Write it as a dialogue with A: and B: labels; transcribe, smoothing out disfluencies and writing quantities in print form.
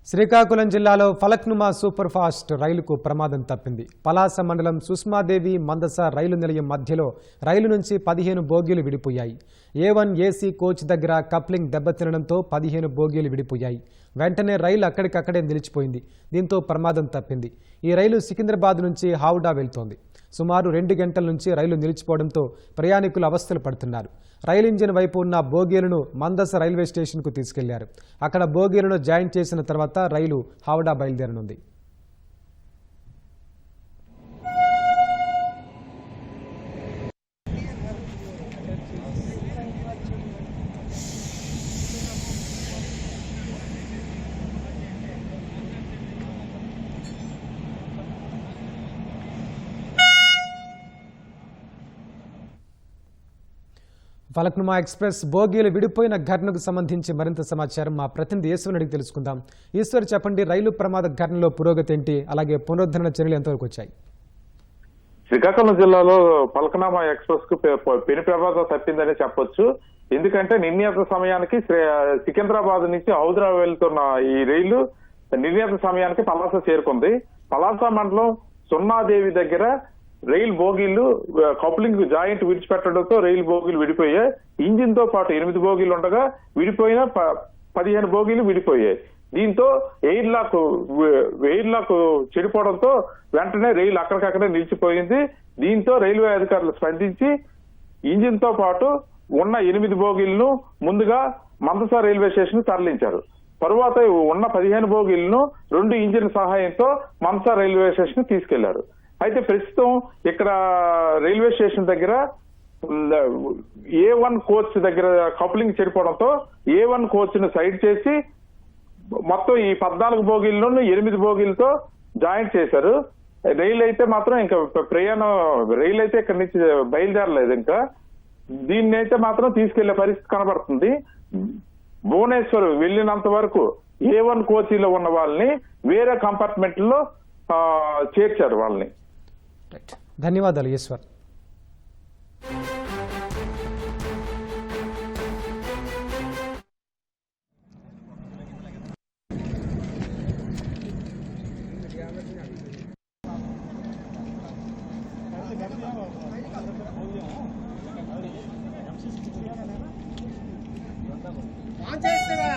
A: శ్రీకాకుళం జిల్లాలో Falaknuma super fast రైలుకు ప్రమాదం తప్పింది. పలాస మండలం సుష్మాదేవి మందస రైలు నిలయం మధ్యలో రైలు నుంచి 15 బోగీలు విడిపోయాయి. A1 AC కోచ్ దగ్గర కప్లింగ్ దెబ్బతినడంతో 15 బోగీలు విడిపోయాయి. వెంటనే రైలు అక్కడికక్కడే నిలిచిపోయింది. దీంతో ప్రమాదం తప్పింది. ఈ రైలు సికింద్రాబాద్ నుంచి హావ్డా వెళ్తోంది. సుమారు 2 గంటల నుంచి రైలు నిలిచిపోవడంతో ప్రయాణికులు అవస్థలు పడుతున్నారు. రైలు ఇంజిన్ వైపు ఉన్న బోగీలను మందస రైల్వే స్టేషన్కు తీసుకెళ్లారు. అక్కడ బోగీలను జాయింట్ చేసిన తర్వాత రైలు హావ్డా బయలుదేరనుంది. ఫలక్నుమా ఎక్స్ప్రెస్ బోగీలు విడిపోయిన ఘటనకు సంబంధించి మరింత సమాచారం మా ప్రతినిధి ఈశ్వర్ అడిగి తెలుసుకుందాం. ఈశ్వర్, చెప్పండి, రైలు ప్రమాద ఘటనలో పురోగతి ఏంటి, అలాగే పునరుద్ధరణ చర్యలు ఎంతవరకు వచ్చాయి?
B: శ్రీకాకుళం జిల్లాలో ఫలక్నుమా ఎక్స్ప్రెస్ కు పెను ప్రమాదం తప్పిందని చెప్పొచ్చు. ఎందుకంటే నిర్ణీత సమయానికి సికింద్రాబాద్ నుంచి హౌదరా వెళ్తున్న ఈ రైలు నిర్ణీత సమయానికి పలాస చేరుకుంది. పలాస మండలం సున్నాదేవి దగ్గర రైలు బోగీలు కప్లింగ్ జాయింట్ విడిచిపెట్టడంతో రైలు బోగీలు విడిపోయాయి. ఇంజిన్ తో పాటు 8 బోగీలు ఉండగా విడిపోయిన 15 బోగీలు విడిపోయాయి. దీంతో ఎయిర్ లాక్ చెడిపోవడంతో వెంటనే రైలు అక్కడికక్కడే నిలిచిపోయింది. దీంతో రైల్వే అధికారులు స్పందించి ఇంజిన్ తో పాటు ఉన్న 8 బోగీలను ముందుగా మందస రైల్వే స్టేషన్ తరలించారు. తరువాత ఉన్న 15 బోగీలను 2 ఇంజిన్ సహాయంతో మందస రైల్వే స్టేషన్ తీసుకెళ్లారు. అయితే ప్రస్తుతం ఇక్కడ రైల్వే స్టేషన్ దగ్గర A1 కోచ్ దగ్గర కప్లింగ్ చెడిపోవడంతో A1 కోచ్ ను సైడ్ చేసి మొత్తం ఈ 14 బోగీలను 8 బోగీలతో జాయింట్ చేశారు. రైలు అయితే మాత్రం ఇంకా రైలు అయితే ఇక్కడి నుంచి బయలుదేరలేదు. ఇంకా దీన్ని అయితే మాత్రం తీసుకెళ్లే పరిస్థితి కనబడుతుంది. భువనేశ్వర్ వెళ్ళినంత వరకు A1 కోచీలో ఉన్న వాళ్ళని వేరే కంపార్ట్మెంట్ లో చేర్చారు వాళ్ళని.
A: ధన్యవాదాలు ఈశ్వర్.
C: చేస్తారా